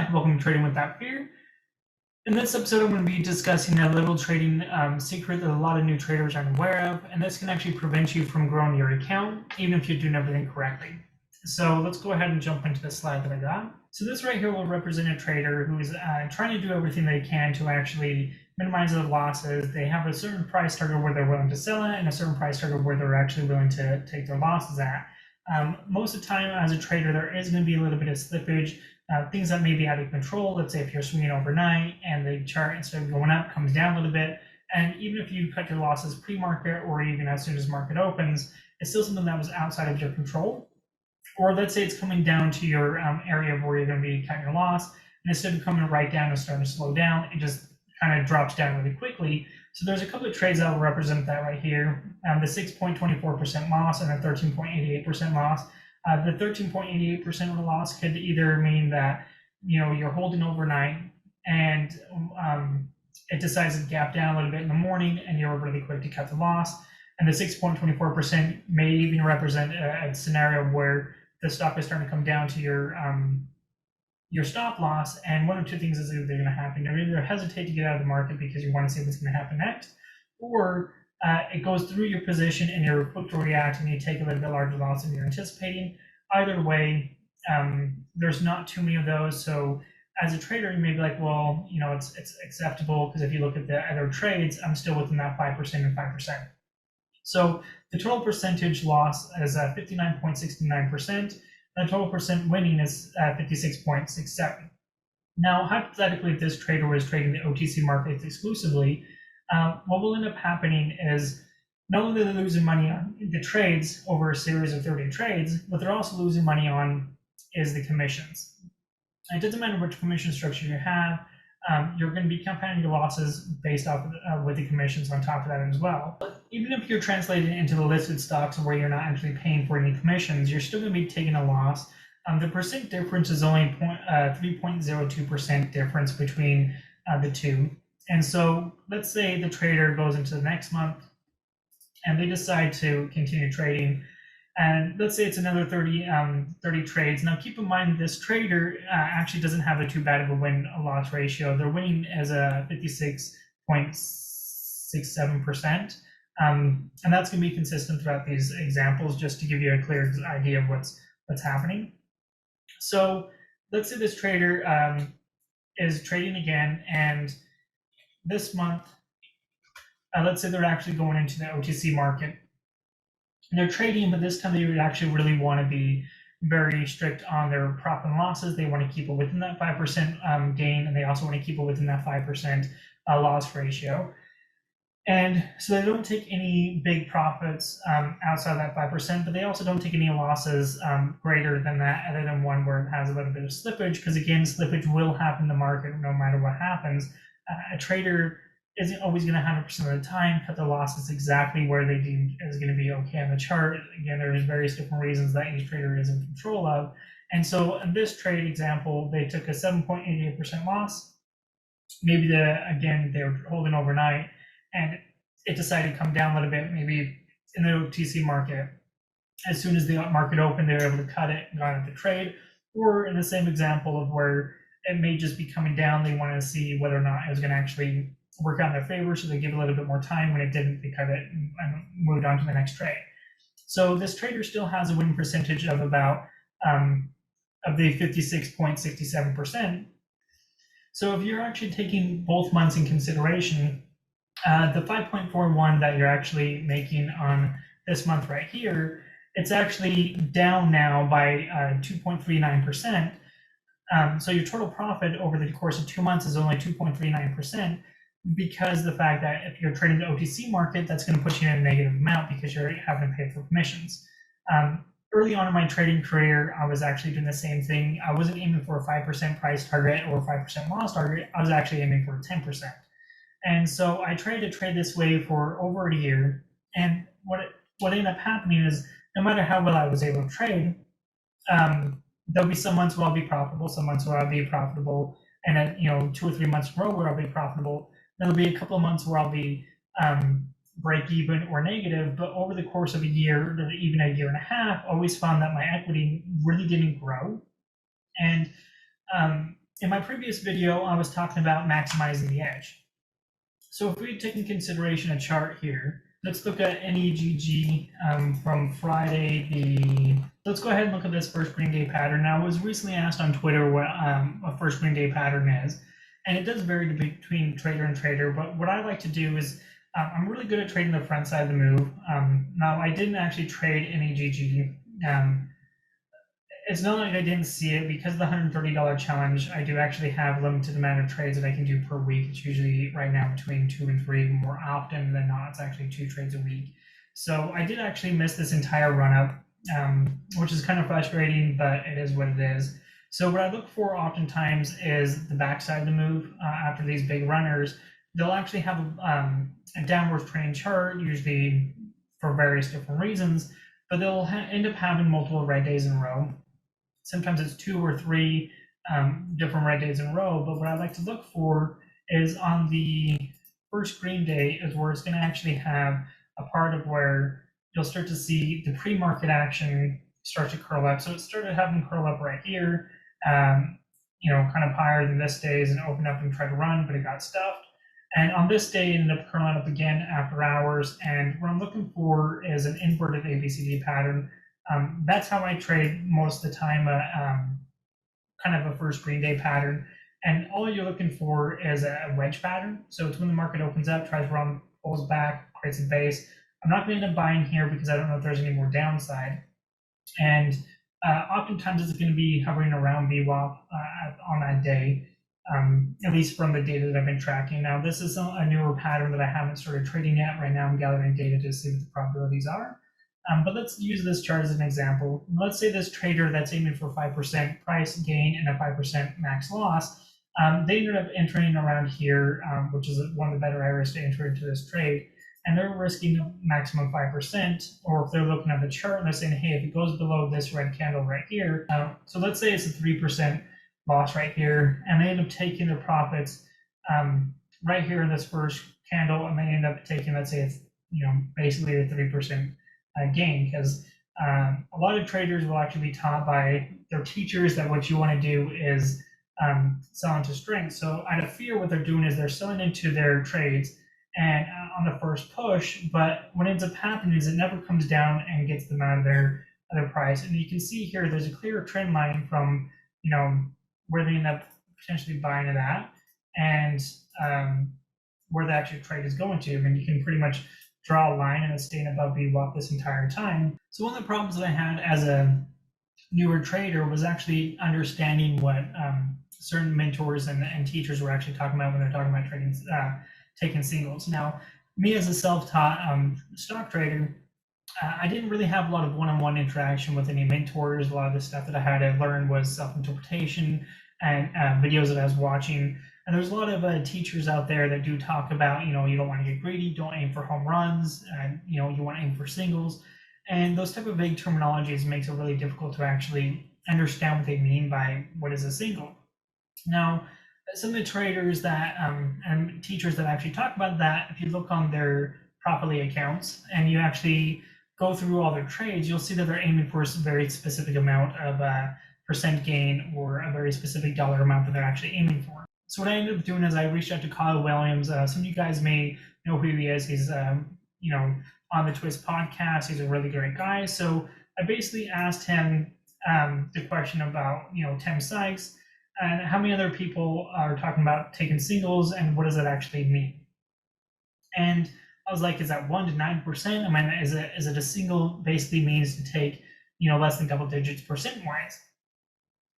Hi, welcome to Trading Without Fear. In this episode, I'm going to be discussing a little trading secret that a lot of new traders aren't aware of, and this can actually prevent you from growing your account, even if you're doing everything correctly. So let's go ahead and jump into the slide that I got. So this right here will represent a trader who is trying to do everything they can to actually minimize their losses. They have a certain price target where they're willing to sell it, and a certain price target where they're actually willing to take their losses at. Most of the time, as a trader, there is going to be a little bit of slippage. Things that may be out of control. Let's say if you're swinging overnight and the chart, instead of going up, comes down a little bit, and even if you cut your losses pre-market or even as soon as market opens, it's still something that was outside of your control. Or let's say it's coming down to your area of where you're going to be cutting your loss, and instead of coming right down and starting to slow down, it just kind of drops down really quickly. So there's a couple of trades that will represent that right here. The 6.24% loss and a 13.88% loss. The 13.88% of the loss could either mean that you're holding overnight and it decides to gap down a little bit in the morning and you're really quick to cut the loss. And the 6.24% may even represent a scenario where the stock is starting to come down to your stop loss, and one of two things is either going to happen. You either hesitate to get out of the market because you want to see what's going to happen next, or it goes through your position and you're quick to react and you take a little bit larger loss than you're anticipating. Either way, there's not too many of those. So as a trader, you may be like, well, it's acceptable because if you look at the other trades, I'm still within that 5% and 5%. So the total percentage loss is 59.69%. The total percent winning is 56.67. Now, hypothetically, if this trader was trading the OTC markets exclusively, what will end up happening is not only are they losing money on the trades over a series of 30 trades, what they're also losing money on is the commissions. It doesn't matter which commission structure you have, you're going to be compounding your losses based off of, with the commissions on top of that as well. But even if you're translated into the listed stocks where you're not actually paying for any commissions, you're still going to be taking a loss. The percent difference is only 3.02% difference between the two. And so let's say the trader goes into the next month and they decide to continue trading. And let's say it's another 30 trades. Now, keep in mind, this trader actually doesn't have a too bad of a win-loss ratio. They're winning as a 56.67%. And that's going to be consistent throughout these examples, just to give you a clear idea of what's happening. So let's say this trader is trading again, and this month, let's say they're actually going into the OTC market. They're trading, but this time they would actually really want to be very strict on their profit and losses. They want to keep it within that 5% gain, and they also want to keep it within that 5% loss ratio. And so they don't take any big profits outside that 5%, but they also don't take any losses greater than that, other than one where it has a little bit of slippage, because again, slippage will happen in the market no matter what happens. A trader isn't always going to 100% of the time cut the losses exactly where they deem is going to be okay on the chart. Again, there's various different reasons that each trader is in control of. And so in this trade example, they took a 7.88% loss. Maybe they were holding overnight and it decided to come down a little bit, maybe in the OTC market. As soon as the market opened, they were able to cut it and got into the trade. Or in the same example of where it may just be coming down, they wanted to see whether or not it was going to actually work out in their favor, so they give a little bit more time. When it didn't, they cut it and moved on to the next trade. So this trader still has a winning percentage of about of the 56.67%. So if you're actually taking both months in consideration, the 5.41 that you're actually making on this month right here, it's actually down now by 2.39%. So your total profit over the course of 2 months is only 2.39%. Because the fact that if you're trading the OTC market, that's going to put you in a negative amount because you're having to pay for commissions. Early on in my trading career, I was actually doing the same thing. I wasn't aiming for a 5% price target or a 5% loss target. I was actually aiming for 10%. And so I tried to trade this way for over a year. And what ended up happening is, no matter how well I was able to trade, there'll be some months where I'll be profitable, some months where I'll be profitable, and then 2 or 3 months in a row where I'll be profitable. There'll be a couple of months where I'll be break even or negative, but over the course of a year, or even a year and a half, I always found that my equity really didn't grow. And In my previous video, I was talking about maximizing the edge. So if we take into consideration a chart here, let's look at NEGG from Friday. Let's go ahead and look at this first green day pattern. Now, I was recently asked on Twitter what a first green day pattern is, and it does vary between trader and trader. But what I like to do is I'm really good at trading the front side of the move. Now, I didn't actually trade NEGG. It's not like I didn't see it because of the $130 challenge. I do actually have a limited amount of trades that I can do per week. It's usually right now between 2 and 3. More often than not, it's actually 2 trades a week. So I did actually miss this entire run up, which is kind of frustrating, but it is what it is. So what I look for oftentimes is the backside of the move after these big runners. They'll actually have a downward trend chart, usually for various different reasons, but they'll end up having multiple red days in a row. Sometimes it's 2 or 3 different red days in a row, but what I like to look for is on the first green day is where it's going to actually have a part of where you'll start to see the pre-market action start to curl up. So it started having curl up right here, kind of higher than this day's and open up and try to run, but it got stuffed. And on this day, it ended up curling up again after hours. And what I'm looking for is an inverted ABCD pattern. That's how I trade most of the time, kind of a first green day pattern. And all you're looking for is a wedge pattern. So it's when the market opens up, tries to run, pulls back, creates a base. I'm not going to end up buying here because I don't know if there's any more downside. And oftentimes it's going to be hovering around VWAP on that day, at least from the data that I've been tracking. Now, this is a newer pattern that I haven't started trading yet. Right now, I'm gathering data to see what the probabilities are. But let's use this chart as an example. Let's say this trader that's aiming for 5% price gain and a 5% max loss, they ended up entering around here, which is one of the better areas to enter into this trade. And they're risking a maximum 5%, or if they're looking at the chart and they're saying, hey, if it goes below this red candle right here, so let's say it's a 3% loss right here, and they end up taking their profits right here in this first candle, and they end up taking, let's say it's basically a 3% gain, because a lot of traders will actually be taught by their teachers that what you want to do is sell into strength. So out of fear, what they're doing is they're selling into their trades and on the first push, but what ends up happening is it never comes down and gets them out of their price. And you can see here there's a clear trend line from where they end up potentially buying it at and where the actual trade is going to. And you can pretty much draw a line and it's staying above VWAP this entire time. So one of the problems that I had as a newer trader was actually understanding what certain mentors and teachers were actually talking about when they're talking about trading, taking singles. Now, me as a self-taught stock trader, I didn't really have a lot of one-on-one interaction with any mentors. A lot of the stuff that I had to learn was self-interpretation and videos that I was watching. And there's a lot of teachers out there that do talk about, you don't want to get greedy, don't aim for home runs, and you want to aim for singles. And those type of vague terminologies makes it really difficult to actually understand what they mean by what is a single. Now, some of the traders that and teachers that actually talk about that, if you look on their Properly accounts and you actually go through all their trades, you'll see that they're aiming for a very specific amount of percent gain or a very specific dollar amount that they're actually aiming for. So what I ended up doing is I reached out to Kyle Williams. Some of you guys may know who he is. He's on the Twist podcast. He's a really great guy. So I basically asked him the question about 10 Sykes and how many other people are talking about taking singles and what does that actually mean. And I was like, is that 1 to 9%? I mean, is it a single basically means to take less than double digits percent wise?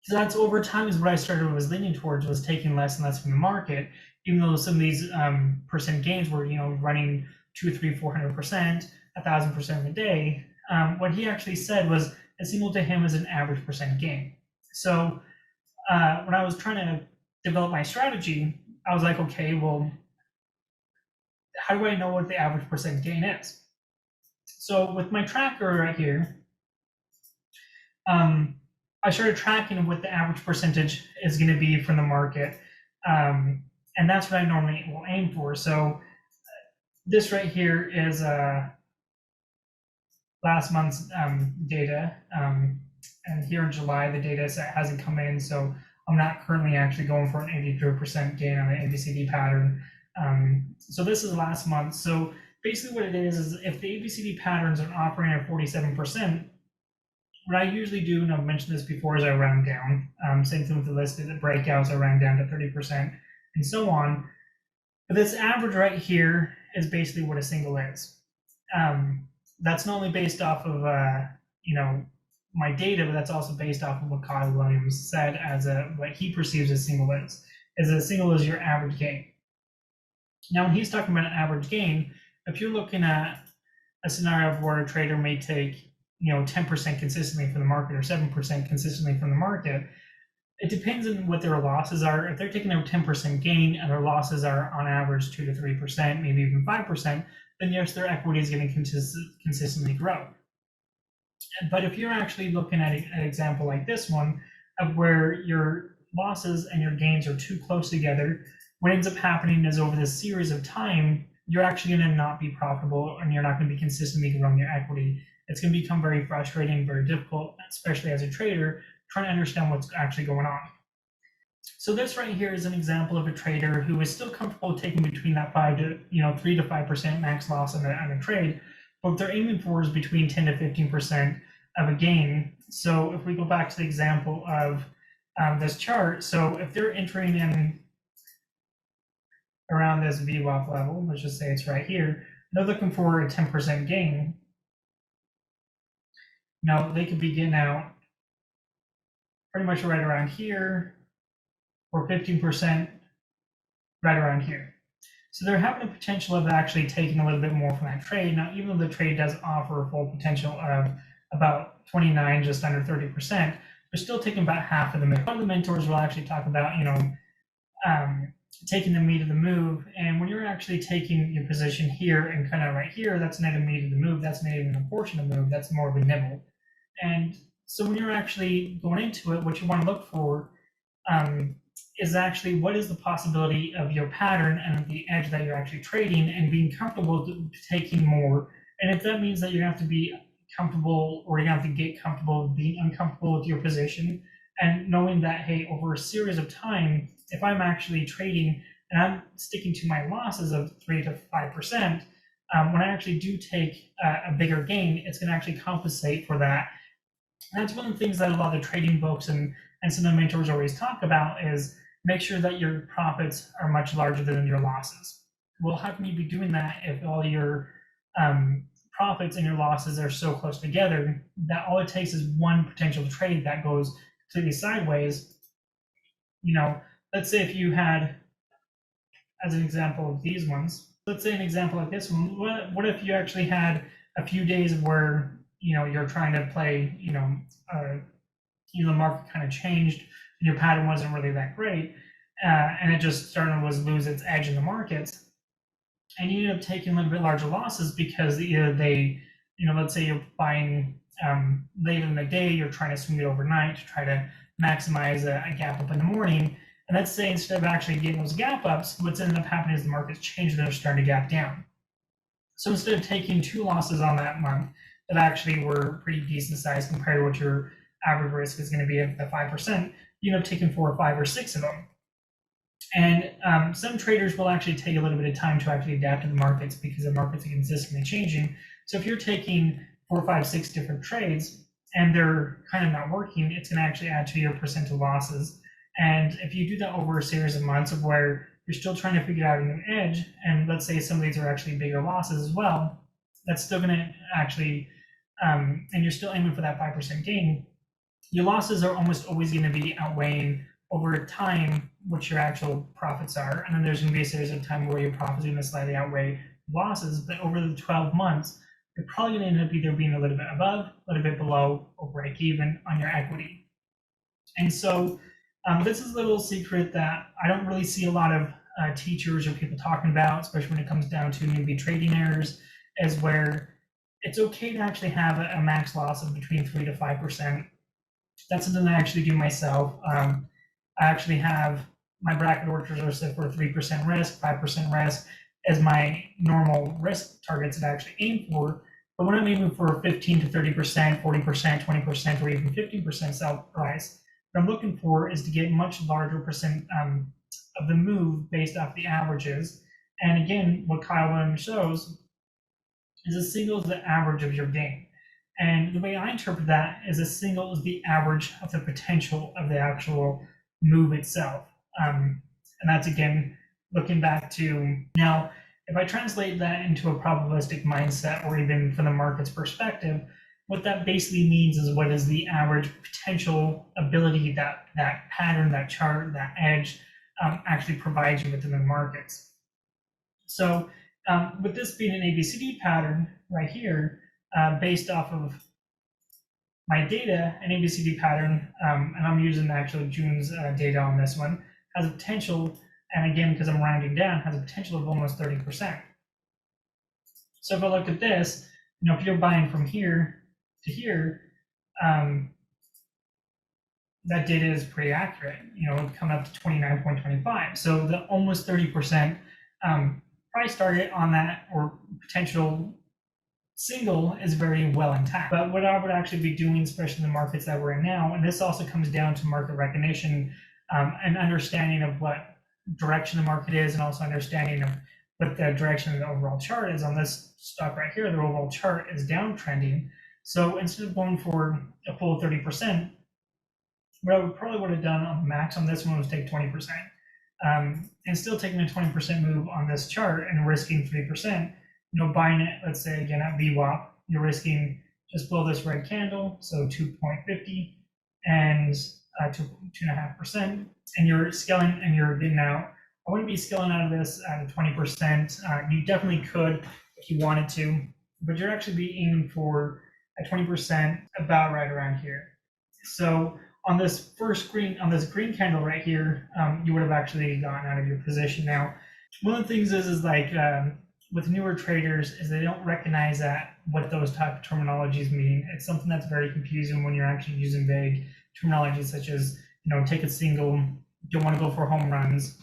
So that's over time is what I started was leaning towards, was taking less and less from the market, even though some of these percent gains were running 2, 3, 400%, 1,000% a day. What he actually said was a single to him is an average percent gain. So when I was trying to develop my strategy, I was like, okay, well, how do I know what the average percent gain is? So with my tracker right here, I started tracking what the average percentage is going to be from the market. And that's what I normally will aim for. So this right here is last month's data. And here in July, the data set hasn't come in. So I'm not currently actually going for an 83% gain on the ABCD pattern. So this is last month. So basically what it is if the ABCD patterns are operating at 47%, what I usually do, and I've mentioned this before, is I round down. Same thing with the listed breakouts, I round down to 30% and so on. But this average right here is basically what a single is. That's not only based off of my data, but that's also based off of what Kyle Williams said as what he perceives as single is. Is a single is your average gain. Now, when he's talking about an average gain, if you're looking at a scenario where a trader may take 10% consistently from the market or 7% consistently from the market, it depends on what their losses are. If they're taking a 10% gain and their losses are on average 2 to 3%, maybe even 5%, then yes, their equity is going to consistently grow. But if you're actually looking at an example like this one, of where your losses and your gains are too close together, what ends up happening is over this series of time, you're actually going to not be profitable and you're not going to be consistently growing your equity. It's going to become very frustrating, very difficult, especially as a trader, trying to understand what's actually going on. So this right here is an example of a trader who is still comfortable taking between that 3 to 5% max loss on a trade, but what they're aiming for is between 10 to 15% of a gain. So if we go back to the example of this chart, so if they're entering in around this VWAP level, let's just say it's right here, they're looking for a 10% gain. Now they could be getting out pretty much right around here, or 15% right around here. So they're having a potential of actually taking a little bit more from that trade. Now, even though the trade does offer a full potential of about 29, just under 30%, they're still taking about half of the move. One of the mentors will actually talk about, taking the meat of the move. And when you're actually taking your position here and kind of right here, that's not a meat of the move. That's not even a portion of the move. That's more of a nibble. And so when you're actually going into it, what you want to look for is actually what is the possibility of your pattern and the edge that you're actually trading and being comfortable taking more. And if that means that you're going to have to be comfortable or you're going to have to get comfortable being uncomfortable with your position and knowing that, hey, over a series of time, if I'm actually trading and I'm sticking to my losses of 3 to 5%, when I actually do take a bigger gain, it's going to actually compensate for that. And that's one of the things that a lot of the trading books and some of the mentors always talk about is make sure that your profits are much larger than your losses. Well, how can you be doing that if all your profits and your losses are so close together that all it takes is one potential trade that goes completely sideways? Let's say if you had, as an example of these ones, let's say an example like this one, what if you actually had a few days where you're trying to play, the market kind of changed and your pattern wasn't really that great, and it just started to lose its edge in the markets, and you end up taking a little bit larger losses because either they, let's say you're buying late in the day, you're trying to swing it overnight to try to maximize a gap up in the morning, and let's say instead of actually getting those gap ups, what's ended up happening is the market's changed and they're starting to gap down. So instead of taking 2 losses on that month that actually were pretty decent size compared to what your average risk is going to be at the 5%, you end up taking 4 or 5 or 6 of them. And some traders will actually take a little bit of time to actually adapt to the markets because the markets are consistently changing. So if you're taking 4, 5, 6 different trades and they're kind of not working, it's going to actually add to your percent of losses. And if you do that over a series of months of where you're still trying to figure out a new edge, and let's say some of these are actually bigger losses as well, that's still going to actually, and you're still aiming for that 5% gain, your losses are almost always going to be outweighing over time what your actual profits are. And then there's going to be a series of time where your profits are going to slightly outweigh losses, but over the 12 months, you're probably going to end up either being a little bit above, a little bit below, or break even on your equity. And so this is a little secret that I don't really see a lot of teachers or people talking about, especially when it comes down to newbie trading errors, is where it's okay to actually have a max loss of between 3 to 5%. That's something I actually do myself. I actually have my bracket orders are set for 3% risk, 5% risk as my normal risk targets that I actually aim for. But when I'm aiming for 15 to 30%, 40%, 20%, or even 15% sell price, What I'm looking for is to get much larger percent of the move based off the averages. And again, what Kyle Williams shows is a single is the average of your gain. And the way I interpret that is a single is the average of the potential of the actual move itself. And that's again looking back to now, if I translate that into a probabilistic mindset or even from the market's perspective, what that basically means is what is the average potential ability that pattern, that chart, that edge actually provides you within the markets. So with this being an ABCD pattern right here, based off of my data, an ABCD pattern, and I'm using actually June's data on this one, has a potential, and again, because I'm rounding down, has a potential of almost 30%. So if I look at this, if you're buying from here to here, that data is pretty accurate. Coming up to 29.25. So the almost 30% price target on that or potential single is very well intact. But what I would actually be doing, especially in the markets that we're in now, and this also comes down to market recognition and understanding of what direction the market is, and also understanding of what the direction of the overall chart is. On this stock right here, the overall chart is downtrending. So instead of going for a full 30%, what I probably would have done on the max on this one was take 20%. And still taking a 20% move on this chart and risking 3%, buying it, let's say again at VWAP, you're risking just below this red candle, so 2.50 and 2.5%, and you're scaling and you're getting out. I wouldn't be scaling out of this at 20%. You definitely could if you wanted to, but you're actually be aiming for a 20% about right around here. So on this green candle right here, you would have actually gotten out of your position. Now, one of the things is like with newer traders is they don't recognize that what those type of terminologies mean. It's something that's very confusing when you're actually using vague terminology such as take a single, don't want to go for home runs,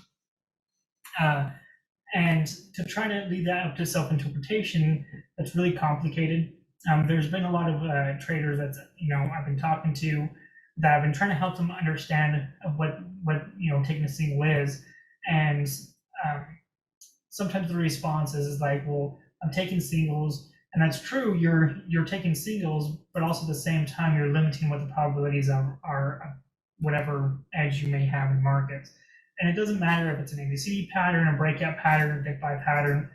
and to try to leave that up to self-interpretation, that's really complicated. There's been a lot of traders that I've been talking to that I've been trying to help them understand what taking a single is, and sometimes the response is like, well, I'm taking singles, and that's true. You're taking singles, but also at the same time you're limiting what the probabilities are whatever edge you may have in markets. And it doesn't matter if it's an ABCD pattern, a breakout pattern, a Big 5 pattern.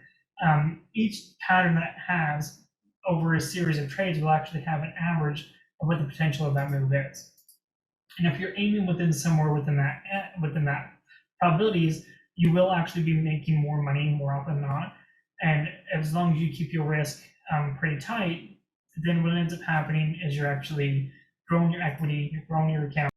Each pattern that has over a series of trades will actually have an average of what the potential of that move is. And if you're aiming somewhere within that probabilities, you will actually be making more money more often than not. And as long as you keep your risk pretty tight, then what ends up happening is you're actually growing your equity, you're growing your account,